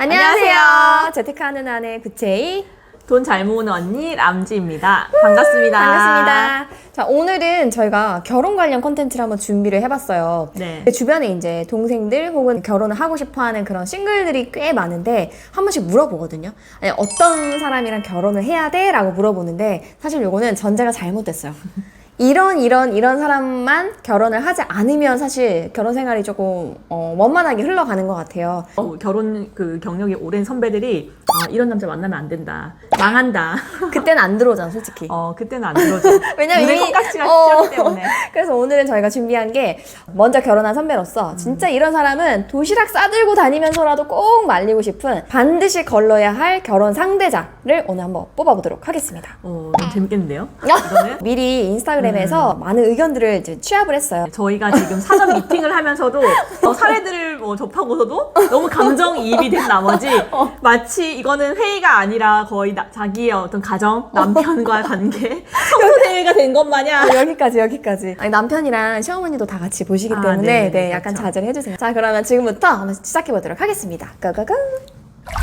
안녕하세요. 재테크하는 아내 구채희. 돈 잘 모으는 언니 람지입니다. 반갑습니다. 반갑습니다. 자, 오늘은 저희가 결혼 관련 콘텐츠를 한번 준비를 해봤어요. 네. 주변에 이제 동생들 혹은 결혼을 하고 싶어하는 그런 싱글들이 꽤 많은데 한 번씩 물어보거든요. 아니, 어떤 사람이랑 결혼을 해야 돼? 라고 물어보는데 사실 요거는 전제가 잘못됐어요. 이런 사람만 결혼을 하지 않으면 사실 결혼 생활이 조금 원만하게 흘러가는 것 같아요. 결혼 경력이 오랜 선배들이 이런 남자 만나면 안 된다. 망한다. 그때는 안 들어오잖아, 솔직히. 그때는 안 들어줘. 왜냐면 눈에 이미 콩깍지가 씌었기 때문에. 그래서 오늘은 저희가 준비한 게 먼저 결혼한 선배로서 진짜 이런 사람은 도시락 싸들고 다니면서라도 꼭 말리고 싶은 반드시 걸러야 할 결혼 상대자를 오늘 한번 뽑아보도록 하겠습니다. 너무 재밌겠는데요? 이거는 미리 인스타그램에서 많은 의견들을 이제 취합을 했어요. 저희가 지금 사전 미팅을 하면서도 사례들을 접하고서도 너무 감정이입이 된 나머지 마치 이거는 회의가 아니라 거의 자기의 어떤 가정, 남편과의 관계 성토대회가 된 것 마냥 여기까지. 아니, 남편이랑 시어머니도 다 같이 보시기 때문에 네, 약간 그렇죠. 자제를 해주세요. 자, 그러면 지금부터 한번 시작해 보도록 하겠습니다. 고고고.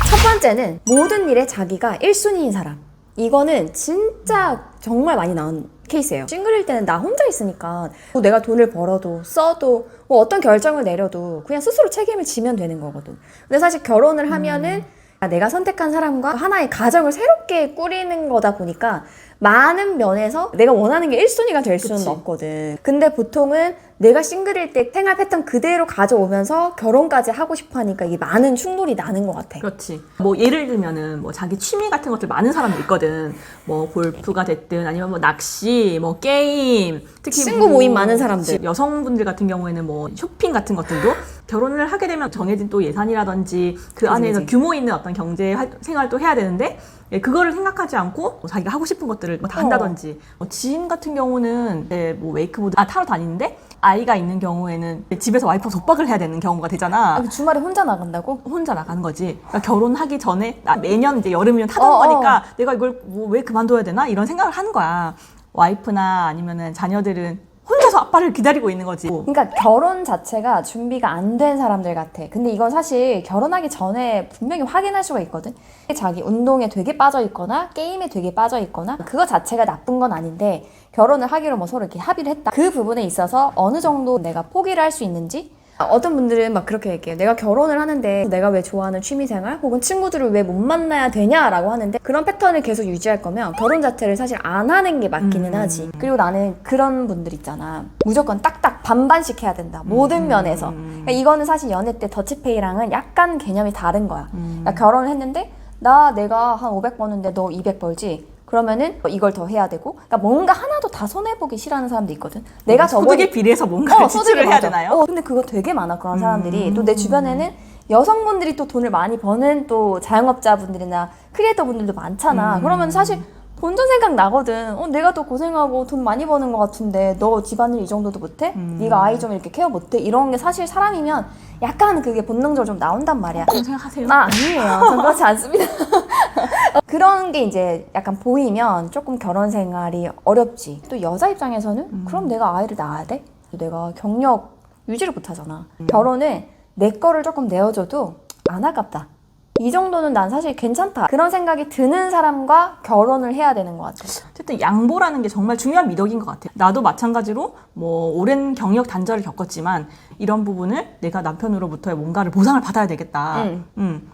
첫 번째는 모든 일에 자기가 1순위인 사람. 이거는 진짜 정말 많이 나온 케이스예요. 싱글일 때는 나 혼자 있으니까 내가 돈을 벌어도 써도 어떤 결정을 내려도 그냥 스스로 책임을 지면 되는 거거든. 근데 사실 결혼을 하면은 내가 선택한 사람과 하나의 가정을 새롭게 꾸리는 거다 보니까 많은 면에서 내가 원하는 게 1순위가 될 수는 그치. 없거든. 근데 보통은 내가 싱글일 때 생활 패턴 그대로 가져오면서 결혼까지 하고 싶어 하니까 이게 많은 충돌이 나는 것 같아. 그렇지. 예를 들면은 자기 취미 같은 것들 많은 사람들 있거든. 골프가 됐든 아니면 낚시, 게임, 특히 친구 모임 많은 사람들. 여성분들 같은 경우에는 쇼핑 같은 것들도 결혼을 하게 되면 정해진 또 예산이라든지 그 안에서 규모 있는 어떤 경제 생활도 해야 되는데 그거를 생각하지 않고 자기가 하고 싶은 것들을 다 한다든지 지인 같은 경우는 웨이크보드 타러 다니는데 아이가 있는 경우에는 집에서 와이프가 독박을 해야 되는 경우가 되잖아. 주말에 혼자 나간다고? 혼자 나가는 거지. 그러니까 결혼하기 전에 매년 이제 여름이면 타던 거니까 내가 이걸 왜 그만둬야 되나 이런 생각을 하는 거야. 와이프나 아니면은 자녀들은 혼자서 아빠를 기다리고 있는 거지. 그러니까 결혼 자체가 준비가 안 된 사람들 같아. 근데 이건 사실 결혼하기 전에 분명히 확인할 수가 있거든. 자기 운동에 되게 빠져 있거나 게임에 되게 빠져 있거나 그거 자체가 나쁜 건 아닌데 결혼을 하기로 서로 이렇게 합의를 했다. 그 부분에 있어서 어느 정도 내가 포기를 할 수 있는지. 어떤 분들은 막 그렇게 얘기해요. 내가 결혼을 하는데 내가 왜 좋아하는 취미생활 혹은 친구들을 왜 못 만나야 되냐라고 하는데 그런 패턴을 계속 유지할 거면 결혼 자체를 사실 안 하는 게 맞기는 하지. 그리고 나는 그런 분들 있잖아. 무조건 딱딱 반반씩 해야 된다. 모든 면에서. 그러니까 이거는 사실 연애 때 더치페이랑은 약간 개념이 다른 거야. 그러니까 결혼을 했는데 내가 한 500 버는데 너 200 벌지? 그러면은 이걸 더 해야 되고, 그러니까 뭔가 하나도 다 손해보기 싫어하는 사람도 있거든. 내가 소득에 비례해서 뭔가 지출을 해야 되나요? 근데 그거 되게 많아, 그런 사람들이. 또 내 주변에는 여성분들이 또 돈을 많이 버는 또 자영업자분들이나 크리에이터 분들도 많잖아. 그러면 사실 본전 생각 나거든. 내가 더 고생하고 돈 많이 버는 것 같은데 너 집안일 이 정도도 못해? 네가 아이 좀 이렇게 케어 못해? 이런 게 사실 사람이면 약간 그게 본능적으로 좀 나온단 말이야. 그런 생각하세요? 아니에요. 전 그렇지 않습니다. 그런 게 이제 약간 보이면 조금 결혼 생활이 어렵지. 또 여자 입장에서는 그럼 내가 아이를 낳아야 돼? 내가 경력 유지를 못 하잖아. 결혼은 내 거를 조금 내어줘도 안 아깝다. 이 정도는 난 사실 괜찮다. 그런 생각이 드는 사람과 결혼을 해야 되는 것 같아. 어쨌든 양보라는 게 정말 중요한 미덕인 것 같아요. 나도 마찬가지로 오랜 경력 단절을 겪었지만 이런 부분을 내가 남편으로부터의 뭔가를 보상을 받아야 되겠다.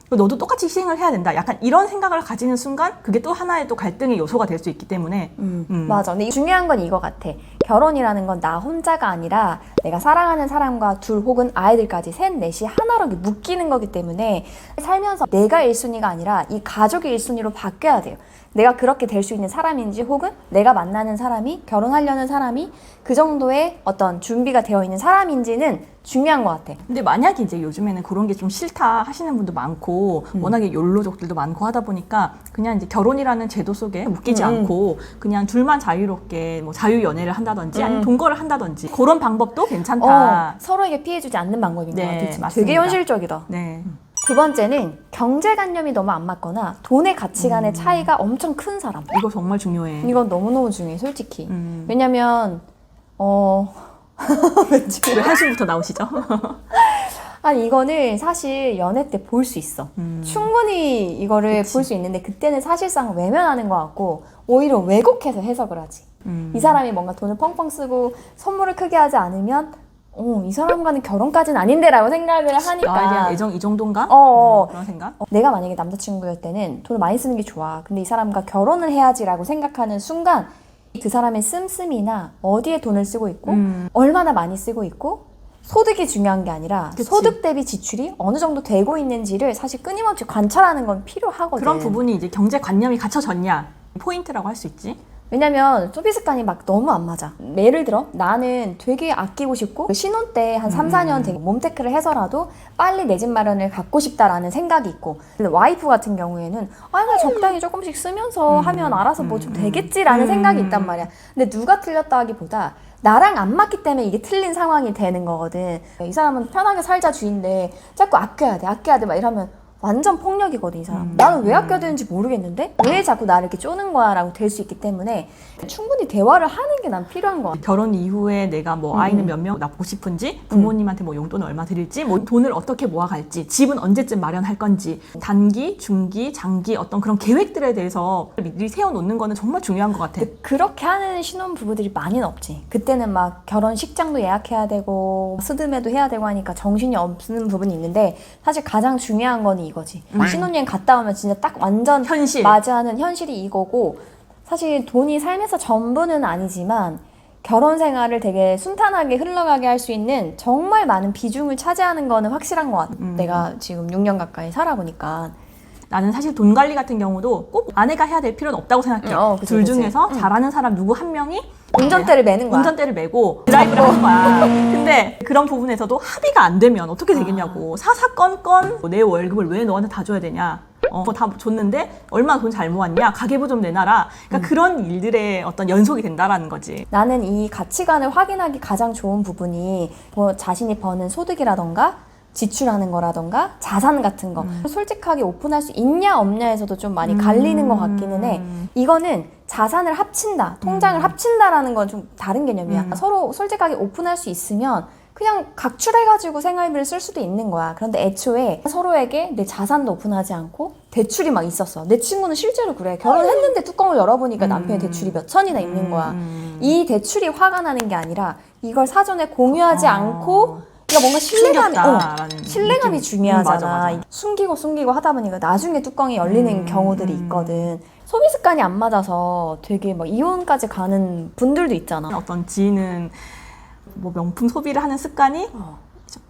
너도 똑같이 희생을 해야 된다. 약간 이런 생각을 가지는 순간 그게 또 하나의 또 갈등의 요소가 될 수 있기 때문에 맞아. 근데 중요한 건 이거 같아. 결혼이라는 건 나 혼자가 아니라 내가 사랑하는 사람과 둘 혹은 아이들까지 셋, 넷이 하나로 묶이는 거기 때문에 살면서 내가 1순위가 아니라 이 가족이 1순위로 바뀌어야 돼요. 내가 그렇게 될 수 있는 사람인지 혹은 내가 만나는 사람이 결혼하려는 사람이 그 정도의 어떤 준비가 되어 있는 사람인지는 중요한 것 같아. 근데 만약에 이제 요즘에는 그런 게 좀 싫다 하시는 분도 많고 워낙에 욜로족들도 많고 하다 보니까 그냥 이제 결혼이라는 제도 속에 묶이지 않고 그냥 둘만 자유롭게 자유 연애를 한다든지 아니면 동거를 한다든지 그런 방법도 괜찮다. 서로에게 피해주지 않는 방법인 것 네, 같아. 되게 맞습니다. 현실적이다. 네. 두 번째는 경제관념이 너무 안 맞거나 돈의 가치관의 차이가 엄청 큰 사람. 이거 정말 중요해. 이건 너무너무 중요해, 솔직히. 왜냐면 왜 한숨부터 나오시죠? 아니 이거는 사실 연애 때 볼 수 있어. 충분히 이거를 볼 수 있는데 그때는 사실상 외면하는 것 같고 오히려 왜곡해서 해석을 하지. 이 사람이 뭔가 돈을 펑펑 쓰고 선물을 크게 하지 않으면 이 사람과는 결혼까지는 아닌데 라고 생각을 하니까 나에 대한 애정 이 정도인가? 그런 생각? 내가 만약에 남자친구일 때는 돈을 많이 쓰는 게 좋아. 근데 이 사람과 결혼을 해야지라고 생각하는 순간 그 사람의 씀씀이나 어디에 돈을 쓰고 있고 얼마나 많이 쓰고 있고 소득이 중요한 게 아니라 그치. 소득 대비 지출이 어느 정도 되고 있는지를 사실 끊임없이 관찰하는 건 필요하거든. 그런 부분이 이제 경제관념이 갖춰졌냐 포인트라고 할 수 있지. 왜냐면 소비 습관이 막 너무 안 맞아. 예를 들어 나는 되게 아끼고 싶고 신혼 때 한 3, 4년 되게 몸테크를 해서라도 빨리 내 집 마련을 갖고 싶다라는 생각이 있고 근데 와이프 같은 경우에는 그냥 적당히 조금씩 쓰면서 하면 알아서 뭐 좀 되겠지라는 생각이 있단 말이야. 근데 누가 틀렸다 하기보다 나랑 안 맞기 때문에 이게 틀린 상황이 되는 거거든. 이 사람은 편하게 살자 주인데 자꾸 아껴야 돼 막 이러면 완전 폭력이거든, 이 사람. 나는 왜 아껴야 되는지 모르겠는데 왜 자꾸 나를 이렇게 쪼는 거야 라고 될 수 있기 때문에 충분히 대화를 하는 게 난 필요한 것 같아. 결혼 이후에 내가 뭐 아이는 몇 명 낳고 싶은지, 부모님한테 뭐 용돈을 얼마 드릴지, 뭐 돈을 어떻게 모아갈지, 집은 언제쯤 마련할 건지, 단기, 중기, 장기 어떤 그런 계획들에 대해서 미리 세워놓는 거는 정말 중요한 것 같아. 그렇게 하는 신혼 부부들이 많이는 없지. 그때는 막 결혼식장도 예약해야 되고 스드메도 해야 되고 하니까 정신이 없는 부분이 있는데 사실 가장 중요한 건 이거지. 신혼여행 갔다 오면 진짜 딱 완전 현실. 맞이하는 현실이 이거고 사실 돈이 삶에서 전부는 아니지만 결혼 생활을 되게 순탄하게 흘러가게 할 수 있는 정말 많은 비중을 차지하는 거는 확실한 것 같아. 내가 지금 6년 가까이 살아보니까. 나는 사실 돈 관리 같은 경우도 꼭 아내가 해야 될 필요는 없다고 생각해. 그치, 둘 그치. 중에서 잘하는 사람 누구 한 명이 운전대를 매는 거야. 운전대를 메고 드라이브를 하는 거야. 근데 그런 부분에서도 합의가 안 되면 어떻게 되겠냐고. 사사건건 내 월급을 왜 너한테 다 줘야 되냐. 다 줬는데 얼마나 돈 잘 모았냐. 가계부 좀 내놔라. 그러니까 그런 일들의 어떤 연속이 된다라는 거지. 나는 이 가치관을 확인하기 가장 좋은 부분이 뭐 자신이 버는 소득이라던가 지출하는 거라던가 자산 같은 거 솔직하게 오픈할 수 있냐 없냐에서도 좀 많이 갈리는 것 같기는 해. 이거는 자산을 합친다, 통장을 합친다라는 건 좀 다른 개념이야. 서로 솔직하게 오픈할 수 있으면 그냥 각출해가지고 생활비를 쓸 수도 있는 거야. 그런데 애초에 서로에게 내 자산도 오픈하지 않고 대출이 막 있었어. 내 친구는 실제로 그래. 결혼했는데 뚜껑을 열어보니까 남편의 대출이 몇 천이나 있는 거야. 이 대출이 화가 나는 게 아니라 이걸 사전에 공유하지 않고 그러니까 뭔가 신뢰감이 중요하잖아. 맞아. 숨기고 하다 보니까 나중에 뚜껑이 열리는 경우들이 있거든. 소비 습관이 안 맞아서 되게 막 이혼까지 가는 분들도 있잖아. 어떤 지인은 뭐 명품 소비를 하는 습관이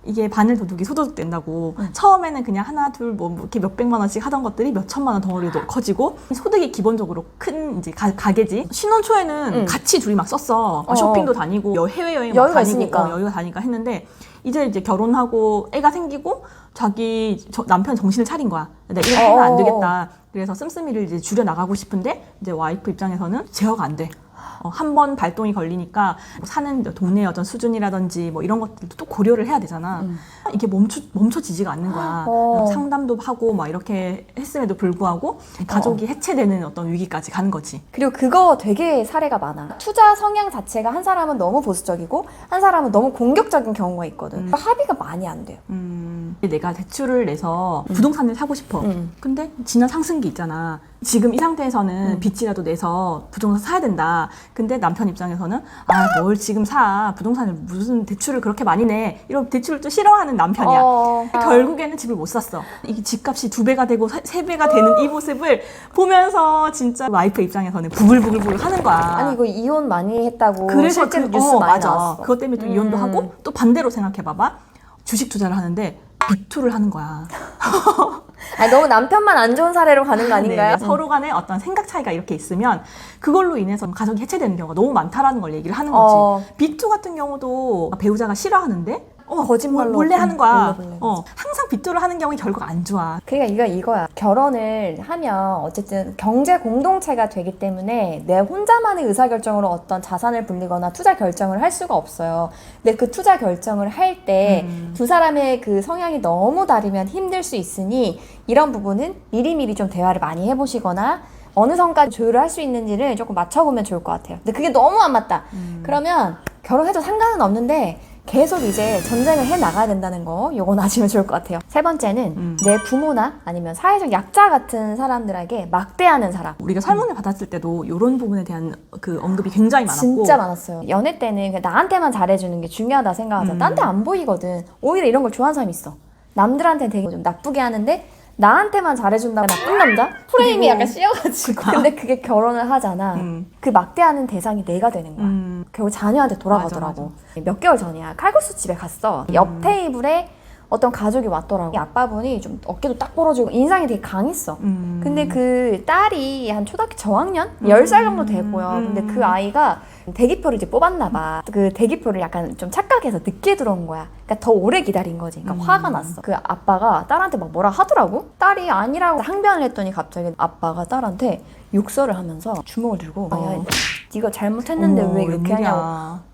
이게 바늘 도둑이 소도둑 된다고. 처음에는 그냥 하나 둘 뭐 이렇게 몇백만 원씩 하던 것들이 몇 천만 원 덩어리로 커지고 소득이 기본적으로 큰 이제 가게지. 신혼 초에는 같이 둘이 막 썼어. 쇼핑도 다니고 해외여행 막 여유가 다니고 있으니까. 여유가 다니까 했는데 이제 결혼하고 애가 생기고 자기 남편 정신을 차린 거야. 내가 이렇게 하면 안 되겠다. 그래서 씀씀이를 이제 줄여 나가고 싶은데 이제 와이프 입장에서는 제어가 안 돼. 한 번 발동이 걸리니까 사는 동네의 어떤 수준이라든지 뭐 이런 것들도 또 고려를 해야 되잖아. 이게 멈춰지지가 않는 거야. 상담도 하고 막 이렇게 했음에도 불구하고 가족이 해체되는 어떤 위기까지 가는 거지. 그리고 그거 되게 사례가 많아. 투자 성향 자체가 한 사람은 너무 보수적이고 한 사람은 너무 공격적인 경우가 있거든. 합의가 많이 안 돼요. 내가 대출을 내서 부동산을 사고 싶어. 근데 지난 상승기 있잖아. 지금 이 상태에서는 빚이라도 내서 부동산 사야 된다. 근데 남편 입장에서는 뭘 지금 사. 부동산을 무슨 대출을 그렇게 많이 내. 이런 대출을 또 싫어하는 남편이야. 결국에는 집을 못 샀어. 이게 집값이 2배가 되고 3배가 되는 이 모습을 보면서 진짜 와이프 입장에서는 부글부글 하는 거야. 아니 이거 이혼 많이 했다고 그래서 실제로 뉴스 많이 맞아. 나왔어. 그것 때문에 또 이혼도 하고 또 반대로 생각해봐봐. 주식 투자를 하는데 빅투를 하는 거야. 아니, 너무 남편만 안 좋은 사례로 가는 거 아닌가요? 네, 서로 간에 어떤 생각 차이가 이렇게 있으면 그걸로 인해서 가족이 해체되는 경우가 너무 많다라는 걸 얘기를 하는 거지. 빅투 같은 경우도 배우자가 싫어하는데 거짓말로 몰래 하는 거야. 몰래. 항상 빅투를 하는 경우는 결국 안 좋아. 그러니까 이거야. 결혼을 하면 어쨌든 경제 공동체가 되기 때문에 내 혼자만의 의사결정으로 어떤 자산을 불리거나 투자 결정을 할 수가 없어요. 근데 그 투자 결정을 할 때 두 사람의 그 성향이 너무 다르면 힘들 수 있으니 이런 부분은 미리미리 좀 대화를 많이 해보시거나 어느 선까지 조율을 할 수 있는지를 조금 맞춰보면 좋을 것 같아요. 근데 그게 너무 안 맞다. 그러면 결혼해도 상관은 없는데 계속 이제 전쟁을 해 나가야 된다는 거 요건 아시면 좋을 것 같아요. 세 번째는 내 부모나 아니면 사회적 약자 같은 사람들에게 막대하는 사람. 우리가 설문을 받았을 때도 이런 부분에 대한 그 언급이 굉장히 많았고 진짜 많았어요. 연애 때는 그냥 나한테만 잘해주는 게 중요하다 생각하잖아. 딴 데 안 보이거든. 오히려 이런 걸 좋아하는 사람이 있어. 남들한테 되게 좀 나쁘게 하는데 나한테만 잘해준다고 나쁜 남자? 프레임이 약간 씌어가지고. 근데 그게 결혼을 하잖아. 그 막대하는 대상이 내가 되는 거야. 결국 자녀한테 돌아가더라고. 맞아. 몇 개월 전이야. 칼국수 집에 갔어. 옆 테이블에 어떤 가족이 왔더라고. 아빠분이 좀 어깨도 딱 벌어지고 인상이 되게 강했어. 근데 그 딸이 한 초등학교 저학년? 10살 정도 되고요. 근데 그 아이가 대기표를 이제 뽑았나 봐. 그 대기표를 약간 좀 착각해서 늦게 들어온 거야. 그러니까 더 오래 기다린 거지. 그러니까 화가 났어. 그 아빠가 딸한테 막 뭐라 하더라고. 딸이 아니라고 항변을 했더니 갑자기 아빠가 딸한테 욕설을 하면서 주먹을 들고 야, 네가 잘못했는데 왜 이렇게 하냐고.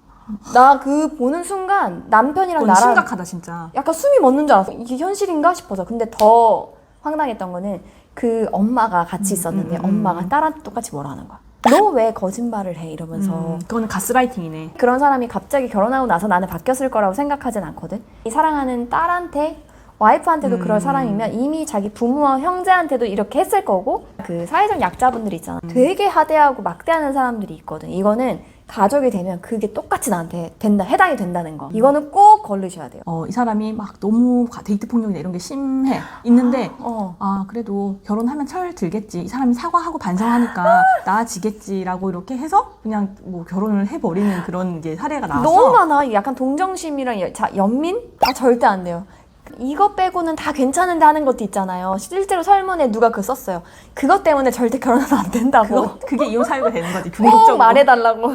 나 그 보는 순간 남편이랑 나랑 심각하다 진짜. 약간 숨이 멎는 줄 알았어. 이게 현실인가 싶어서. 근데 더 황당했던 거는 그 엄마가 같이 있었는데 엄마가 딸한테 똑같이 뭐라 하는 거야. 너 왜 거짓말을 해? 이러면서. 그거는 가스라이팅이네. 그런 사람이 갑자기 결혼하고 나서 나는 바뀌었을 거라고 생각하진 않거든. 이 사랑하는 딸한테 와이프한테도 그럴 사람이면 이미 자기 부모와 형제한테도 이렇게 했을 거고 그 사회적 약자분들 있잖아. 되게 하대하고 막대하는 사람들이 있거든. 이거는 가족이 되면 그게 똑같이 나한테 해당이 된다는 거. 이거는 꼭 걸르셔야 돼요. 이 사람이 막 너무 데이트 폭력이나 이런 게 심해 있는데 그래도 결혼하면 철 들겠지. 이 사람이 사과하고 반성하니까 나아지겠지라고 이렇게 해서 그냥 뭐 결혼을 해버리는 그런 게 사례가 나와서 너무 많아. 약간 동정심이랑 연민? 절대 안 돼요. 이거 빼고는 다 괜찮은데 하는 것도 있잖아요. 실제로 설문에 누가 그거 썼어요. 그것 때문에 절대 결혼하면 안 된다고. 그게 이혼 사유가 되는 거지. 꼭 궁극적으로. 말해달라고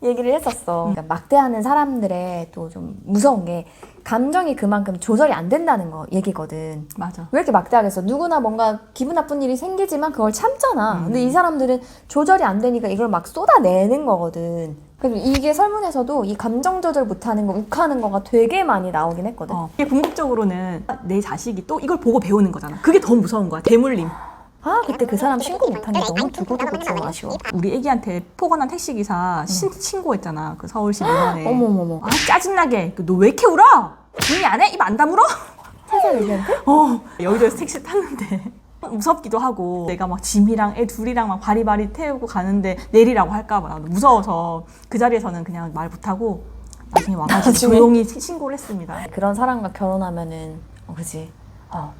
얘기를 했었어. 그러니까 막대하는 사람들의 또 좀 무서운 게 감정이 그만큼 조절이 안 된다는 거 얘기거든. 맞아. 왜 이렇게 막대하겠어? 누구나 뭔가 기분 나쁜 일이 생기지만 그걸 참잖아. 근데 이 사람들은 조절이 안 되니까 이걸 막 쏟아내는 거거든. 그래서 이게 설문에서도 이 감정 조절 못하는 거, 욱하는 거가 되게 많이 나오긴 했거든. 이게 궁극적으로는 내 자식이 또 이걸 보고 배우는 거잖아. 그게 더 무서운 거야. 대물림. 그때 그 사람 신고 못한 게 너무 두고두고 좀 아쉬워. 우리 애기한테 폭언한 택시기사 신고했잖아. 그 서울시 민원에. 어머머머. 짜증나게. 너 왜 이렇게 울어? 조용히 안 해? 입 안 다물어? 세상 얘기한테? 여의도에서 택시 탔는데 무섭기도 하고 내가 막 짐이랑 애 둘이랑 막 바리바리 태우고 가는데 내리라고 할까봐 무서워서 그 자리에서는 그냥 말 못하고 나중에 와가지고 조용히 신고를 했습니다. 그런 사람과 결혼하면은 그지.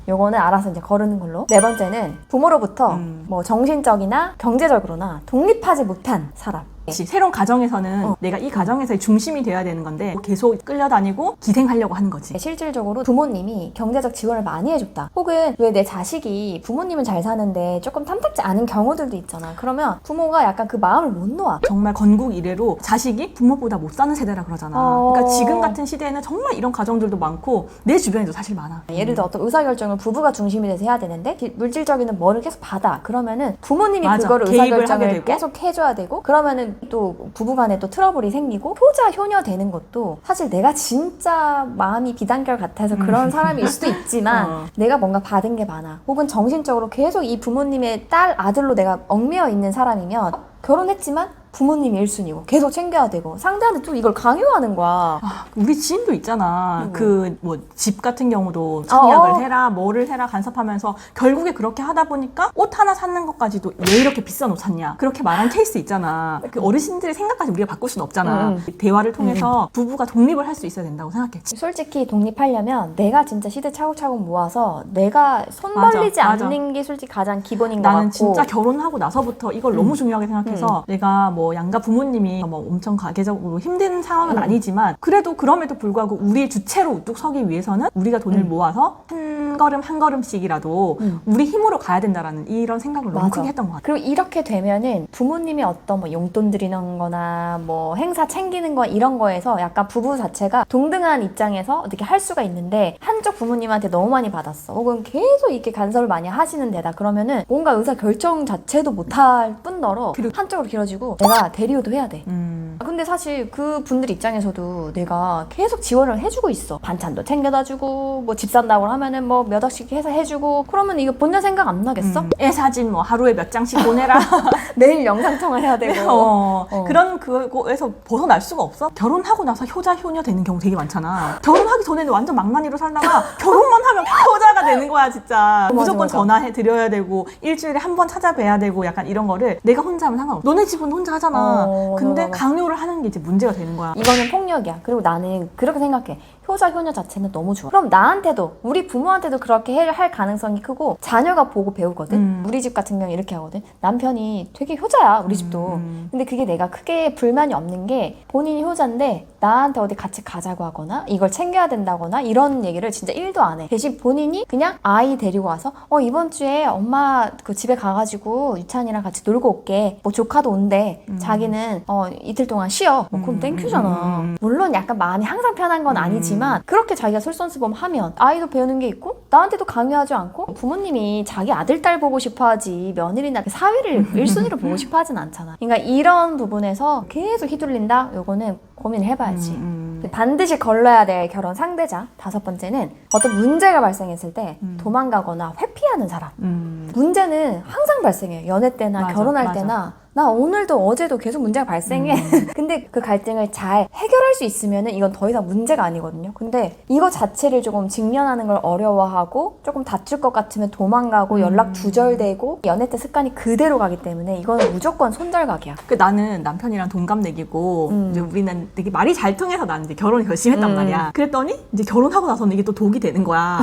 요거는 알아서 이제 거르는 걸로. 네 번째는 부모로부터 뭐 정신적이나 경제적으로나 독립하지 못한 사람. 새로운 가정에서는 내가 이 가정에서의 중심이 돼야 되는 건데 계속 끌려다니고 기생하려고 하는 거지. 실질적으로 부모님이 경제적 지원을 많이 해줬다. 혹은 왜 내 자식이 부모님은 잘 사는데 조금 탐탁지 않은 경우들도 있잖아. 그러면 부모가 약간 그 마음을 못 놓아. 정말 건국 이래로 자식이 부모보다 못 사는 세대라 그러잖아. 그러니까 지금 같은 시대에는 정말 이런 가정들도 많고 내 주변에도 사실 많아. 예를 들어 어떤 의사결정을 부부가 중심이 돼서 해야 되는데 물질적인 뭐를 계속 받아. 그러면은 부모님이 그거를 의사결정을 계속 해줘야 되고 그러면은 또 부부간에 또 트러블이 생기고 효자 효녀 되는 것도 사실 내가 진짜 마음이 비단결 같아서 그런 사람일 수도 있지만 내가 뭔가 받은 게 많아. 혹은 정신적으로 계속 이 부모님의 딸 아들로 내가 얽매여 있는 사람이면 결혼했지만 부모님이 1순위고 계속 챙겨야 되고 상대한테 또 이걸 강요하는 거야. 우리 지인도 있잖아. 그 뭐 집 같은 경우도 청약을 해라 뭐를 해라 간섭하면서 결국에 그렇게 하다 보니까 옷 하나 사는 것까지도 왜 이렇게 비싼 옷 샀냐 그렇게 말한 케이스 있잖아. 그 어르신들의 생각까지 우리가 바꿀 수는 없잖아. 대화를 통해서 부부가 독립을 할 수 있어야 된다고 생각했지. 솔직히 독립하려면 내가 진짜 시대 차곡차곡 모아서 내가 손 벌리지 않는 게 솔직히 가장 기본인 것 같고 나는 진짜 결혼하고 나서부터 이걸 너무 중요하게 생각해서 내가 뭐 양가 부모님이 뭐 엄청 가계적으로 힘든 상황은 아니지만 그래도 그럼에도 불구하고 우리의 주체로 우뚝 서기 위해서는 우리가 돈을 모아서 한 걸음 한 걸음씩이라도 우리 힘으로 가야 된다라는 이런 생각을 너무 크게 했던 것 같아요. 그리고 이렇게 되면은 부모님이 어떤 뭐 용돈 드리는 거나 뭐 행사 챙기는 거 이런 거에서 약간 부부 자체가 동등한 입장에서 어떻게 할 수가 있는데 한쪽 부모님한테 너무 많이 받았어. 혹은 계속 이렇게 간섭을 많이 하시는 데다 그러면은 뭔가 의사 결정 자체도 못할 뿐더러 한쪽으로 길어지고 내가 대리호도 해야 돼. 근데 사실 그 분들 입장에서도 내가 계속 지원을 해주고 있어. 반찬도 챙겨다 주고 뭐 집 산다고 하면은 뭐 몇 억씩 해서 해주고 그러면 이거 본전 생각 안 나겠어? 애 사진 뭐 하루에 몇 장씩 보내라. 매일 영상통화 해야 되고 그런 그거에서 벗어날 수가 없어. 결혼하고 나서 효자 효녀 되는 경우 되게 많잖아. 결혼하기 전에는 완전 망나니로 살다가 결혼만 하면 효자가 되는 거야 진짜. 무조건 맞아. 전화해 드려야 되고 일주일에 한 번 찾아뵈야 되고 약간 이런 거를 내가 혼자 하면 상관없어. 너네 집은 혼자 하잖아. 근데 맞아. 강요를 하는 게 이제 문제가 되는 거야. 이거는 폭력이야. 그리고 나는 그렇게 생각해. 효자 효녀 자체는 너무 좋아. 그럼 나한테도 우리 부모한테도 그렇게 할 가능성이 크고 자녀가 보고 배우거든. 우리 집 같은 경우 이렇게 하거든. 남편이 되게 효자야 우리 집도. 근데 그게 내가 크게 불만이 없는 게 본인이 효자인데 나한테 어디 같이 가자고 하거나 이걸 챙겨야 된다거나 이런 얘기를 진짜 1도 안 해. 대신 본인이 그냥 아이 데리고 와서 이번 주에 엄마 그 집에 가가지고 유찬이랑 같이 놀고 올게. 뭐 조카도 온대. 자기는 이틀 동안 쉬어. 그럼 땡큐잖아. 물론 약간 마음이 항상 편한 건 아니지만 그렇게 자기가 솔선수범하면 아이도 배우는 게 있고 나한테도 강요하지 않고 부모님이 자기 아들 딸 보고 싶어하지 며느리나 사위를 1순위로 보고 싶어하진 않잖아. 그러니까 이런 부분에서 계속 휘둘린다. 요거는 고민을 해봐야지. 반드시 걸러야 될 결혼 상대자 5번째는 어떤 문제가 발생했을 때 도망가거나 회피하는 사람. 문제는 항상 발생해요. 연애 때나 맞아, 결혼할 맞아. 때나 나 오늘도 어제도 계속 문제가 발생해. 근데 그 갈등을 잘 해결할 수 있으면은 이건 더 이상 문제가 아니거든요. 근데 이거 자체를 조금 직면하는 걸 어려워하고 조금 다툴 것 같으면 도망가고 연락 두절되고 연애 때 습관이 그대로 가기 때문에 이거는 무조건 손절각이야. 나는 남편이랑 동갑내기고 이제 우리는 되게 말이 잘 통해서 나는 이제 결혼을 결심했단 말이야. 그랬더니 이제 결혼하고 나서는 이게 또 독이 되는 거야.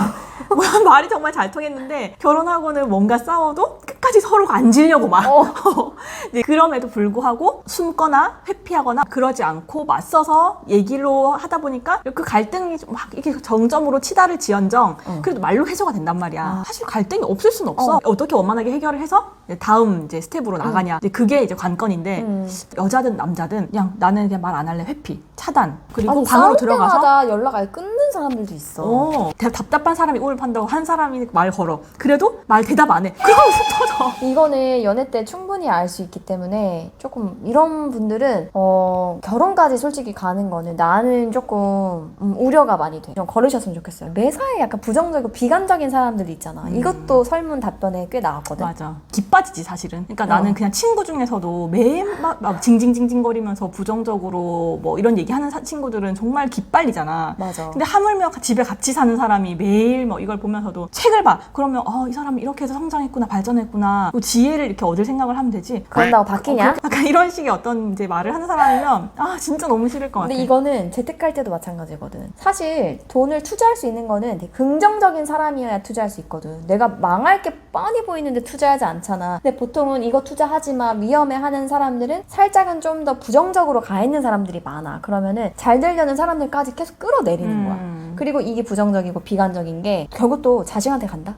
말이 정말 잘 통했는데 결혼하고는 뭔가 싸워도 끝까지 서로가 안 지려고 막. 이제 그럼에도 불구하고 숨거나 회피하거나 그러지 않고 맞서서 얘기로 하다 보니까 그 갈등이 막 이렇게 정점으로 치달을 지연정 그래도 말로 해소가 된단 말이야. 사실 갈등이 없을 수는 없어. 어떻게 원만하게 해결을 해서 다음 이제 스텝으로 나가냐. 이제 그게 이제 관건인데 여자든 남자든 그냥 나는 그냥 말 안 할래. 회피, 차단. 그리고 아니, 방으로 싸울 들어가서 때마다 연락을 끊는 사람들도 있어. 답답한 사람이 우울 판다고 한 사람이 말 걸어. 그래도 말 대답 안 해. 그럼 훅 터져. 이거는 연애 때 충분히 알 수 있기 때문에 조금 이런 분들은 결혼까지 솔직히 가는 거는 나는 조금 우려가 많이 돼. 좀 걸으셨으면 좋겠어요. 매사에 약간 부정적이고 비관적인 사람들 있잖아. 이것도 설문 답변에 꽤 나왔거든. 맞아. 기빠지지 사실은. 그러니까 나는 그냥 친구 중에서도 매일 막 징징징징거리면서 부정적으로 뭐 이런 얘기하는 친구들은 정말 기빨리잖아. 맞아. 근데 하물며 집에 같이 사는 사람이 매일 뭐 이걸 보면서도 책을 봐. 그러면 이 사람이 이렇게 해서 성장했구나, 발전했구나. 또 지혜를 이렇게 얻을 생각을 하면 되지. 그런다고 바뀌냐? 약간 이런 식의 어떤 이제 말을 하는 사람이면 진짜 너무 싫을 것 같아. 근데 이거는 재택할 때도 마찬가지거든. 사실 돈을 투자할 수 있는 거는 되게 긍정적인 사람이어야 투자할 수 있거든. 내가 망할 게 뻔히 보이는데 투자하지 않잖아. 근데 보통은 이거 투자하지 마, 위험해 하는 사람들은 살짝은 좀 더 부정적으로 가 있는 사람들이 많아. 그러면은 잘 되려는 사람들까지 계속 끌어내리는 거야. 그리고 이게 부정적이고 비관적인 게 결국 또 자식한테 간다.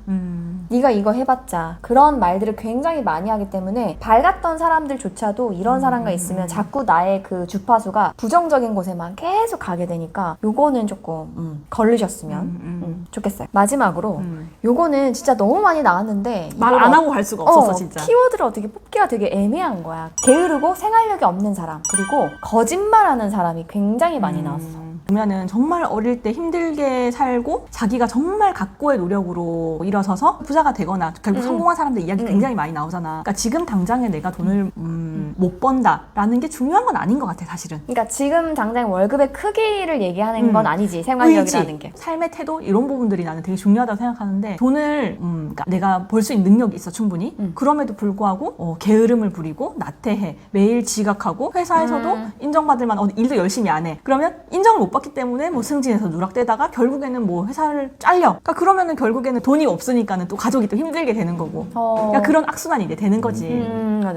네가 이거 해봤자 그런 말들을 굉장히 많이 하기 때문에 밝았던 사람들조차도 이런 사람과 있으면 자꾸 나의 그 주파수가 부정적인 곳에만 계속 가게 되니까 요거는 조금 걸르셨으면 좋겠어요. 마지막으로 요거는 진짜 너무 많이 나왔는데 말 안 하고 갈 수가 없었어 진짜. 키워드를 어떻게 뽑기가 되게 애매한 거야. 게으르고 생활력이 없는 사람 그리고 거짓말하는 사람이 굉장히 많이 나왔어. 보면은 정말 어릴 때 힘들게 살고 자기가 정말 각고의 노력으로 일어서서 부자가 되거나 결국 성공한 사람들 이야기 굉장히 많이 나오잖아. 그러니까 지금 당장에 내가 돈을 못 번다라는 게 중요한 건 아닌 것 같아 사실은. 그러니까 지금 당장 월급의 크기를 얘기하는 건 아니지. 생활력이라는 게. 삶의 태도 이런 부분들이 나는 되게 중요하다고 생각하는데 돈을 그러니까 내가 벌 수 있는 능력이 있어 충분히. 그럼에도 불구하고 게으름을 부리고 나태해 매일 지각하고 회사에서도 인정받을 만한 일도 열심히 안 해. 그러면 인정을 못 받기 때문에 뭐 승진해서 누락되다가 결국에는 뭐 회사를 잘려. 그러니까 그러면은 결국에는 돈이 없으니까는 또 가족이 또 힘들게 되는 거고. 그러니까 그런 악순환이 이제 되는 거지.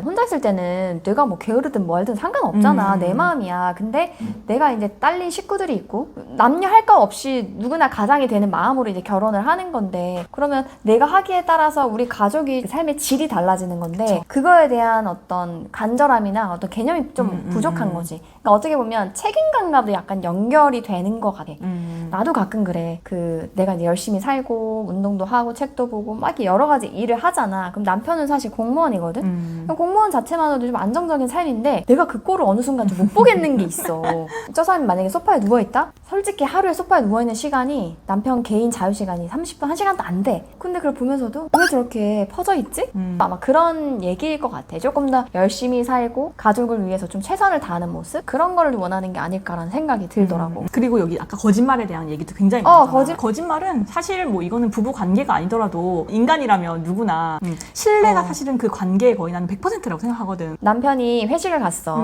혼자 있을 때는 내가 뭐 게으르든 뭐 하든 상관없잖아. 내 마음이야. 근데 내가 이제 딸린 식구들이 있고 남녀 할 거 없이 누구나 가장이 되는 마음으로 이제 결혼을 하는 건데 그러면 내가 하기에 따라서 우리 가족이 삶의 질이 달라지는 건데 그쵸. 그거에 대한 어떤 간절함이나 어떤 개념이 좀 부족한 거지. 그러니까 어떻게 보면 책임감과도 약간 연결이 연결이 되는 것 같아. 나도 가끔 그래. 내가 이제 열심히 살고 운동도 하고 책도 보고 막 이렇게 여러 가지 일을 하잖아. 그럼 남편은 사실 공무원이거든. 그럼 공무원 자체만으로도 좀 안정적인 삶인데 내가 그 꼴을 어느 순간 좀 못 보겠는 게 있어. 저 사람이 만약에 소파에 누워있다? 솔직히 하루에 소파에 누워있는 시간이 남편 개인 자유시간이 30분, 1시간도 안 돼. 근데 그걸 보면서도 왜 저렇게 퍼져있지? 아마 그런 얘기일 것 같아. 조금 더 열심히 살고 가족을 위해서 좀 최선을 다하는 모습? 그런 거를 원하는 게 아닐까라는 생각이 들더라고. 그리고 여기 아까 거짓말에 대한 얘기도 굉장히 많잖아. 거짓- 거짓말은 사실 뭐 이거는 부부 관계가 아니더라도 인간이라면 누구나 신뢰가 사실은 그 관계에 거의 나는 100%라고 생각하거든. 남편이 회식을 갔어.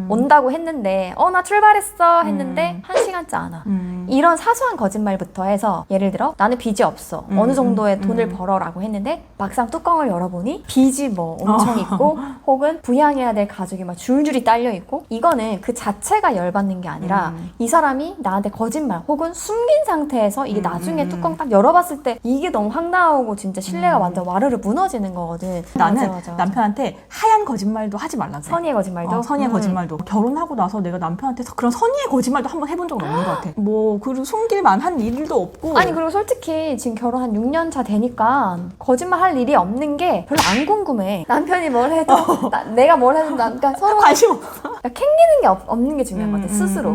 온다고 했는데 나 출발했어 했는데 1시간째 안 와. 이런 사소한 거짓말부터 해서 예를 들어 나는 빚이 없어. 어느 정도의 돈을 벌어라고 했는데 막상 뚜껑을 열어보니 빚이 뭐 엄청 있고 혹은 부양해야 될 가족이 막 줄줄이 딸려 있고 이거는 그 자체가 열받는 게 아니라 이 사람이 나한테 거짓말 혹은 숨긴 상태에서 이게 나중에 뚜껑 딱 열어봤을 때 이게 너무 황당하고 진짜 신뢰가 완전 와르르 무너지는 거거든. 나는 맞아. 남편한테 하얀 거짓말도 하지 말라고 해. 선의의 거짓말도? 선의의 거짓말도. 결혼하고 나서 내가 남편한테 그런 선의의 거짓말도 한번 해본 적은 없는 것 같아. 뭐 그리고 숨길 만한 일도 없고. 아니 그리고 솔직히 지금 결혼 한 6년 차 되니까 거짓말 할 일이 없는 게 별로 안 궁금해. 남편이 뭘 해도 내가 뭘 해도 그러니까 서로 관심 없어. 그러니까 캥기는 게 없는 게 중요한 것 같아 스스로.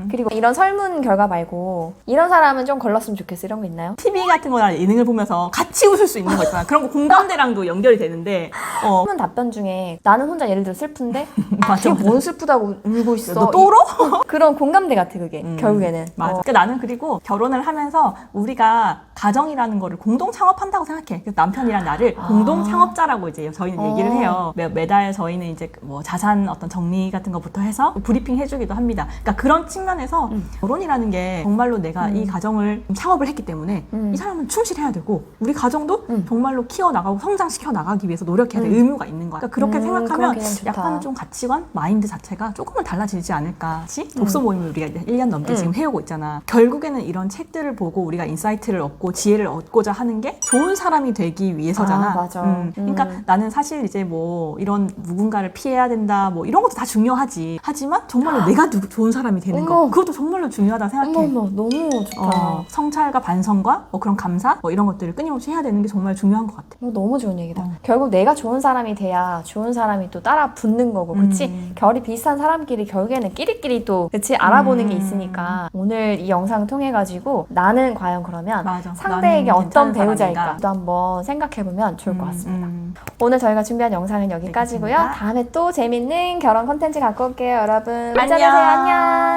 그리고 이런 설문 결과 말고 이런 사람은 좀 걸렀으면 좋겠어 이런 거 있나요? TV 같은 거나 예능을 보면서 같이 웃을 수 있는 거 있잖아. 그런 거 공감대랑도 연결이 되는데. 설문 답변 중에 나는 혼자 예를 들어 슬픈데 맞아. 이게 뭔 슬프다고 울고 있어. 너 또 울어? 그런 공감대 같아 그게 결국에는. 맞아. 그러니까 나는 그리고 결혼을 하면서 우리가 가정이라는 거를 공동 창업한다고 생각해. 그래서 남편이랑 나를 공동 창업자라고 이제 저희는 얘기를 해요. 매달 저희는 이제 뭐 자산 어떤 정리 같은 것부터 해서 브리핑 해주기도 합니다. 그러니까 그런 측면에서 결혼이라는 게 정말로 내가 이 가정을 창업을 했기 때문에 이 사람은 충실해야 되고 우리 가정도 정말로 키워나가고 성장시켜 나가기 위해서 노력해야 될 의무가 있는 거야. 그러니까 그렇게 생각하면 그런 개념 좋다. 약간 좀 가치관, 마인드 자체가 조금은 달라지지 않을까. 독서 모임을 우리가 이제 1년 넘게 지금 해오고 있잖아. 결국에는 이런 책들을 보고 우리가 인사이트를 얻고 지혜를 얻고자 하는 게 좋은 사람이 되기 위해서잖아. 맞아. 그러니까 나는 사실 이제 뭐 이런 누군가를 피해야 된다 뭐 이런 것도 다 중요하지. 하지만 정말로 내가 좋은 사람이 되는 거 그것도 정말로 중요하다 생각해. 어머 너무 좋다. 성찰과 반성과 뭐 그런 감사 뭐 이런 것들을 끊임없이 해야 되는 게 정말 중요한 것 같아. 너무 좋은 얘기다. 결국 내가 좋은 사람이 돼야 좋은 사람이 또 따라 붙는 거고, 그치? 결이 비슷한 사람끼리 결국에는 끼리끼리 또, 그치? 알아보는 게 있으니까 오늘 이 영상을 통해 가지고 나는 과연 그러면 맞아. 상대에게 나는 어떤 괜찮은 배우자일까? 사람인가? 또 한번 생각해보면 좋을 것 같습니다. 오늘 저희가 준비한 영상은 여기까지고요. 알겠습니다. 다음에 또 재밌는 결혼 콘텐츠 갖고 올게요, 여러분. 안녕. 안녕.